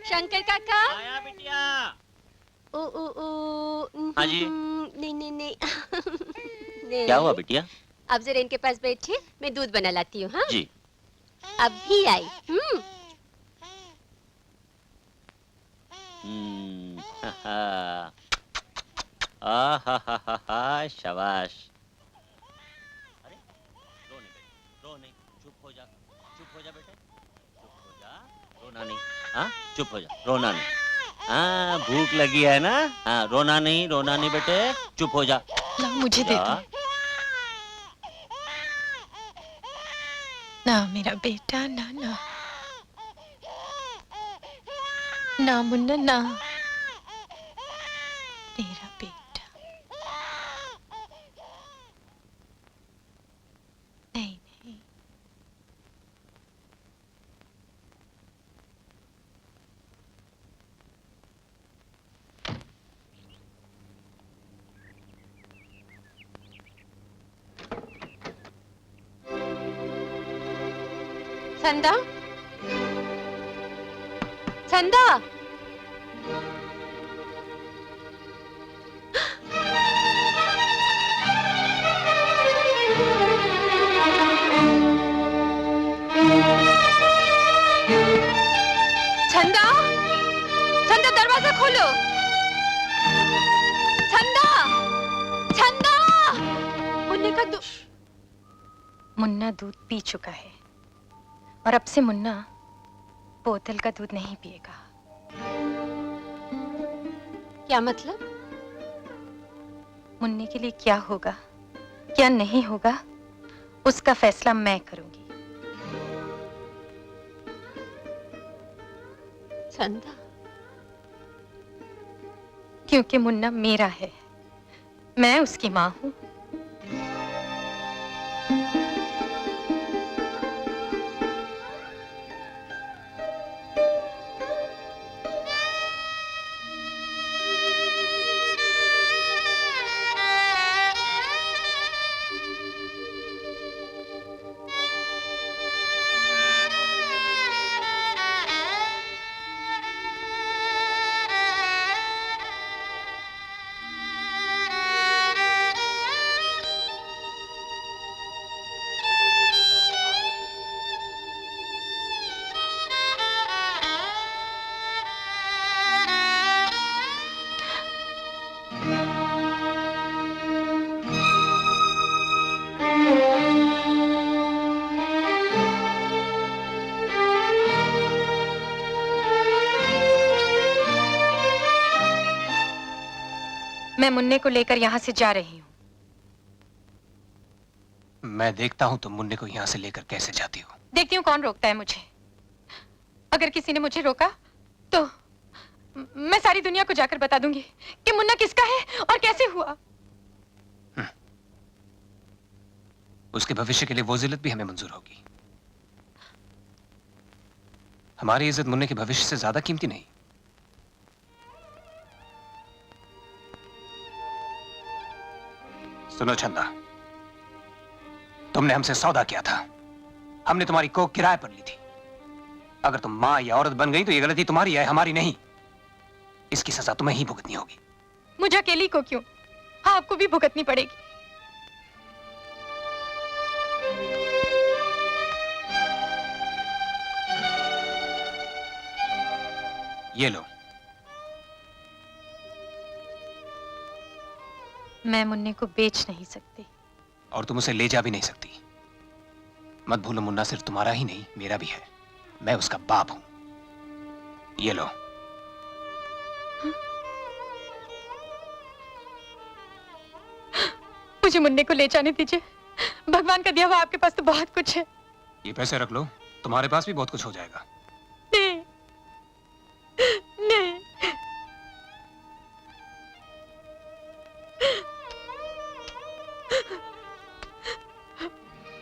शंकर काका। आया बिटिया। ओ ओ ओ। हाँ जी। नहीं नहीं नहीं। नहीं। क्या हुआ बिटिया? आप जरा इनके पास बैठिए, मैं दूध बना लाती हूँ। हाँ जी। अभी आई। शाबाश। अरे रो नहीं बेटे, रो नहीं, चुप हो जा, चुप हो जा बेटे, चुप हो जा, रोना नहीं। हाँ चुप हो जा, रोना नहीं। हाँ भूख लगी है ना? हाँ रोना नहीं बेटे, चुप हो जा। ना मुझे दे दो। ना मेरा बेटा, ना ना ना मुन्ना, ना मेरा बेटा। नहीं नहीं। संदा, संदा। छंदा, छंदा दरवाजा खोलो। छंदा, छंदा। मुन्ने का दूध। मुन्ना दूध पी चुका है और अब से मुन्ना बोतल का दूध नहीं पिएगा। क्या मतलब? मुन्ने के लिए क्या होगा, क्या नहीं होगा, उसका फैसला मैं करूंगी। संदा, क्योंकि मुन्ना मेरा है, मैं उसकी माँ हूँ। मैं मुन्ने को लेकर यहाँ से जा रही हूँ। मैं देखता हूँ तुम मुन्ने को यहाँ से लेकर कैसे जाती हो। देखती हूँ कौन रोकता है मुझे। अगर किसी ने मुझे रोका तो मैं सारी दुनिया को जाकर बता दूंगी कि मुन्ना किसका है और कैसे हुआ। उसके भविष्य के लिए वो जिल्लत भी हमें मंजूर होगी। हमारी इज्जत मुन्ने के भविष्य से ज्यादा कीमती नहीं। सुनो छंदा, तुमने हमसे सौदा किया था, हमने तुम्हारी कोख किराए पर ली थी। अगर तुम मां या औरत बन गई तो ये गलती तुम्हारी है, हमारी नहीं। इसकी सजा तुम्हें ही भुगतनी होगी। मुझे अकेली को क्यों, आपको भी भुगतनी पड़ेगी। ये लो। मैं मुन्ने को बेच नहीं सकती। और तुम उसे ले जा भी नहीं सकती। मत भूलो मुन्ना सिर्फ तुम्हारा ही नहीं, मेरा भी है। मैं उसका बाप हूं। ये लो। मुझे मुन्ने को ले जाने दीजिए। भगवान का दिया हुआ आपके पास तो बहुत कुछ है। ये पैसे रख लो, तुम्हारे पास भी बहुत कुछ हो जाएगा। नहीं, नहीं।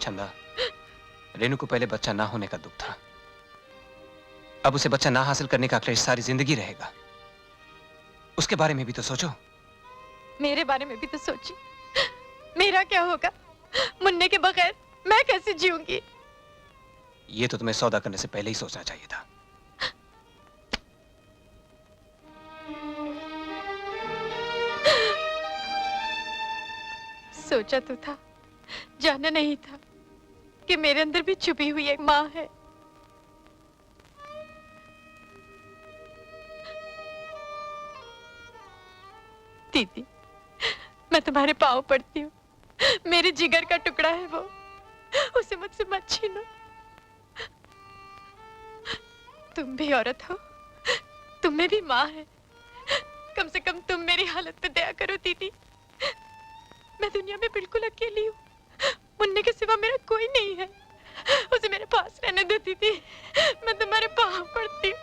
छंदा, रेनू को पहले बच्चा ना होने का दुख था। अब उसे बच्चा ना हासिल करने का क्लेश सारी जिंदगी रहेगा। उसके बारे में भी तो सोचो। मेरे बारे में भी तो सोचिए। मेरा क्या होगा? मुन्ने के बगैर मैं कैसे जीऊंगी? ये तो तुम्हें सौदा करने से पहले ही सोचना चाहिए था। सोचा तो था, जाना नहीं था कि मेरे अंदर भी छुपी हुई एक माँ है। दीदी, मैं तुम्हारे पाँव पड़ती हूँ, मेरे जिगर का टुकड़ा है वो, उसे मुझसे मत छीनो। तुम भी औरत हो, तुम में भी माँ है, कम से कम तुम मेरी हालत पे दया करो दीदी। मैं दुनिया में बिल्कुल अकेली हूँ, मुन्ने के सिवा मेरा कोई नहीं है, उसे मेरे पास रहने दो दीदी। मैं तुम्हारे पाँव पड़ती हूँ,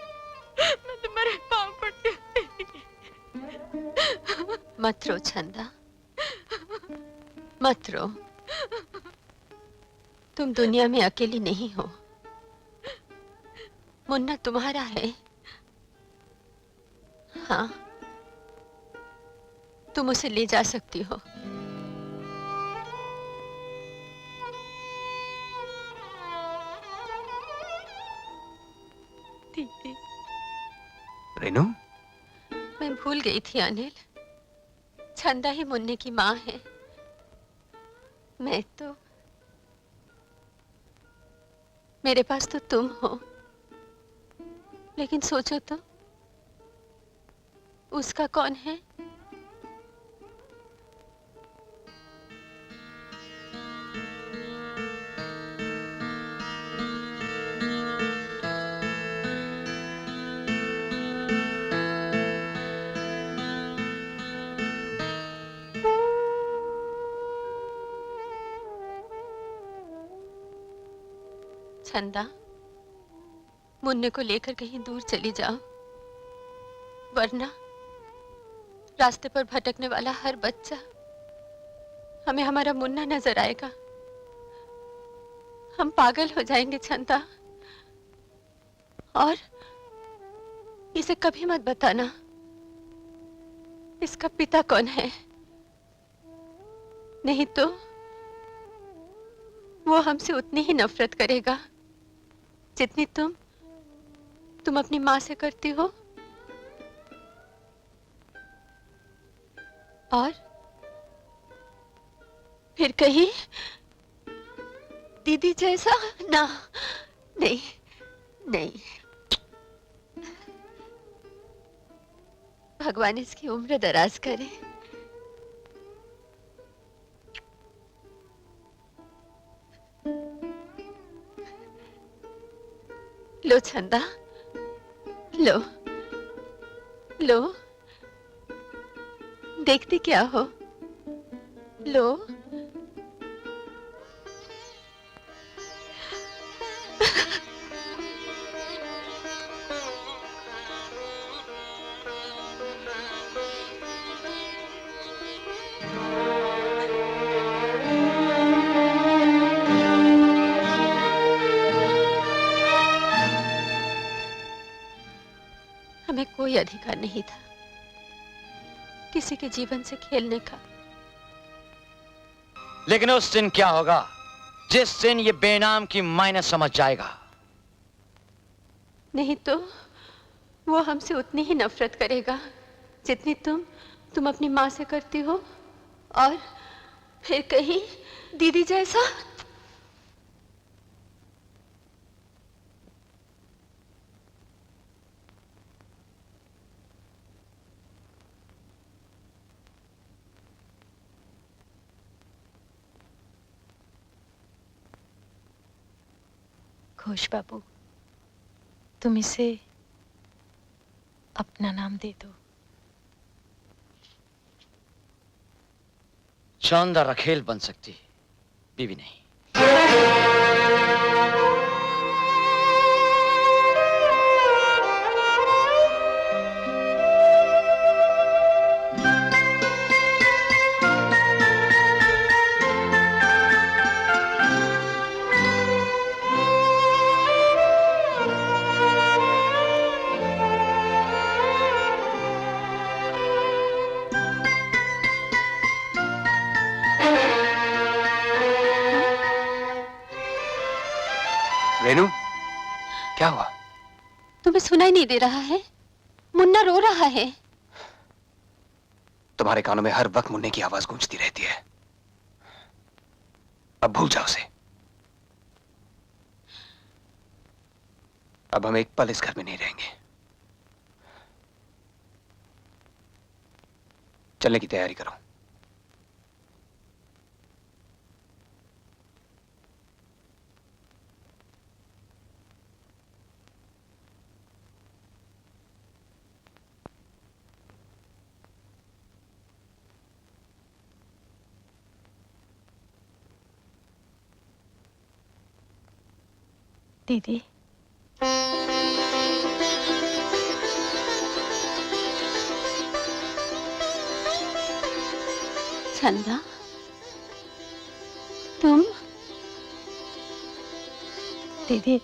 मैं तुम्हारे पाँव पड़ती हूँ। मत रो छंदा, मत रो। तुम दुनिया में अकेली नहीं हो, मुन्ना तुम्हारा है। हाँ, तुम उसे ले जा सकती हो। दीदी, रेनू, मैं भूल गई थी अनिल, छंदा ही मुन्ने की माँ है। मैं तो, मेरे पास तो तुम हो, लेकिन सोचो तो, उसका कौन है? छंदा, मुन्ने को लेकर कहीं दूर चली जाओ, वरना रास्ते पर भटकने वाला हर बच्चा हमें हमारा मुन्ना नजर आएगा। हम पागल हो जाएंगे छंदा। और इसे कभी मत बताना इसका पिता कौन है, नहीं तो वो हमसे उतनी ही नफरत करेगा जितनी तुम अपनी माँ से करती हो। और फिर कहीं दीदी जैसा ना, नहीं नहीं, भगवान इसकी उम्र दराज करे। लो छंदा, लो लो, देखती क्या हो, लो। हमें कोई अधिकार नहीं था किसी के जीवन से खेलने का। लेकिन उस दिन क्या होगा जिस दिन ये बेनाम की मायने समझ जाएगा। नहीं तो वो हमसे उतनी ही नफरत करेगा जितनी तुम अपनी माँ से करती हो। और फिर कहीं दीदी जैसा। घोष बाबू, तुम इसे अपना नाम दे दो। शानदार रखेल बन सकती, बीवी नहीं। रेनू, क्या हुआ? तुम्हें सुनाई नहीं दे रहा है? मुन्ना रो रहा है। तुम्हारे कानों में हर वक्त मुन्ने की आवाज गूंजती रहती है। अब भूल जाओ उसे। अब हम एक पल इस घर में नहीं रहेंगे। चलने की तैयारी करो। दीदी, चंदा, तुम? दीदी,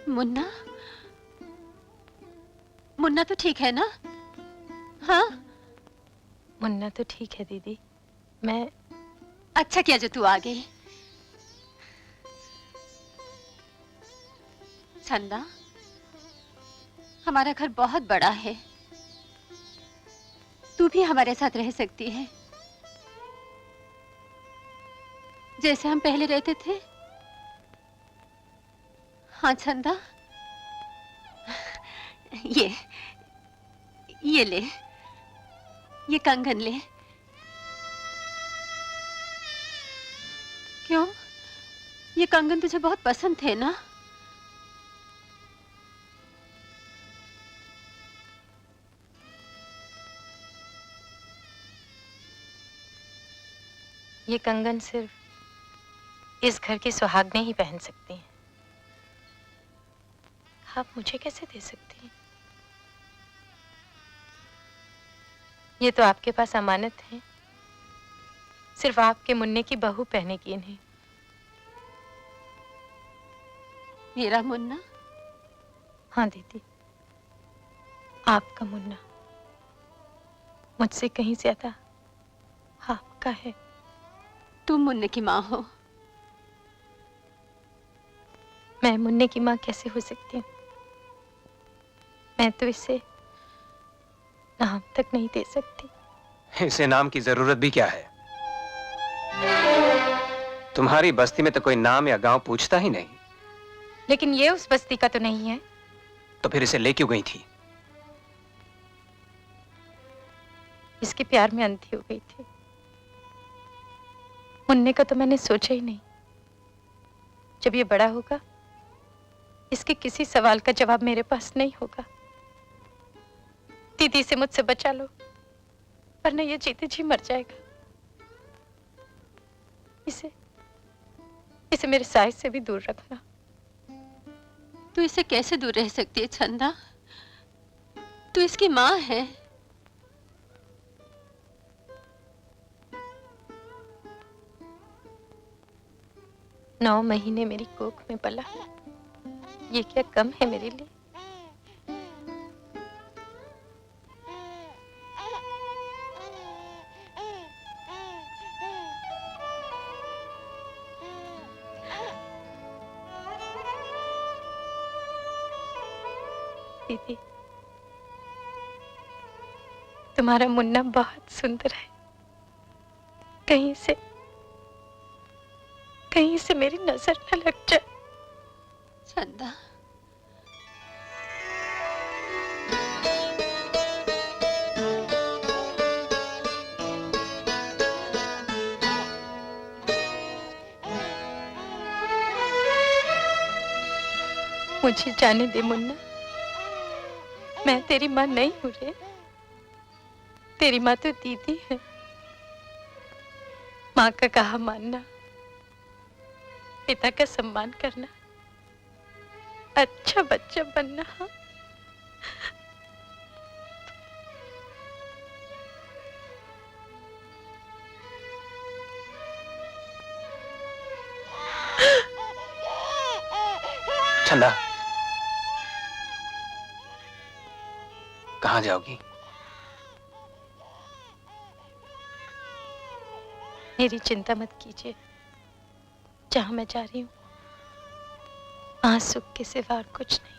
मुन्ना, मुन्ना तो ठीक है ना? हाँ, मुन्ना तो ठीक है दीदी। मैं अच्छा किया जो तू आ गई। चंदा, हमारा घर बहुत बड़ा है, तू भी हमारे साथ रह सकती है, जैसे हम पहले रहते थे। हाँ चंदा, ये ले, ये कंगन ले। क्यों? ये कंगन तुझे बहुत पसंद थे ना? ये कंगन सिर्फ इस घर की सुहागनें ही पहन सकती हैं। आप मुझे कैसे दे सकती हैं? ये तो आपके पास अमानत है, सिर्फ आपके मुन्ने की बहू पहनेगी इन्हें। मेरा मुन्ना? हाँ दीदी, आपका मुन्ना मुझसे कहीं ज्यादा आपका है। तुम मुन्ने की माँ हो। मैं मुन्ने की माँ कैसे हो सकती हूँ? मैं तो इसे नाम तक नहीं दे सकती। इसे नाम की जरूरत भी क्या है? तुम्हारी बस्ती में तो कोई नाम या गांव पूछता ही नहीं। लेकिन ये उस बस्ती का तो नहीं है। तो फिर इसे ले क्यों गई थी? इसके प्यार में अंधी हो गई थी। मुन्ने का तो मैंने सोचा ही नहीं। जब ये बड़ा होगा, इसके किसी सवाल का जवाब मेरे पास नहीं होगा। दीदी से मुझसे बचा लो, वरना ये जीते जी मर जाएगा। इसे मेरे साइज से भी दूर रखना। तू इसे कैसे दूर रह सकती है चंदा? तू इसकी माँ है। 9 महीने मेरी कोख में पला, ये क्या कम है मेरे लिए? दीदी, तुम्हारा मुन्ना बहुत सुंदर है। कहीं से मेरी नजर न लग जाए। चंदा, मुझे जाने दे मुन्ना, मैं तेरी माँ नहीं हूँ रे। तेरी माँ तो दीदी है। माँ का कहा मानना, पिता का सम्मान करना, अच्छा बच्चा बनना। हाँ? चंदा, कहाँ जाओगी? मेरी चिंता मत कीजिए। जहां मैं जा रही हूँ, वहां सुख के सिवा और कुछ नहीं।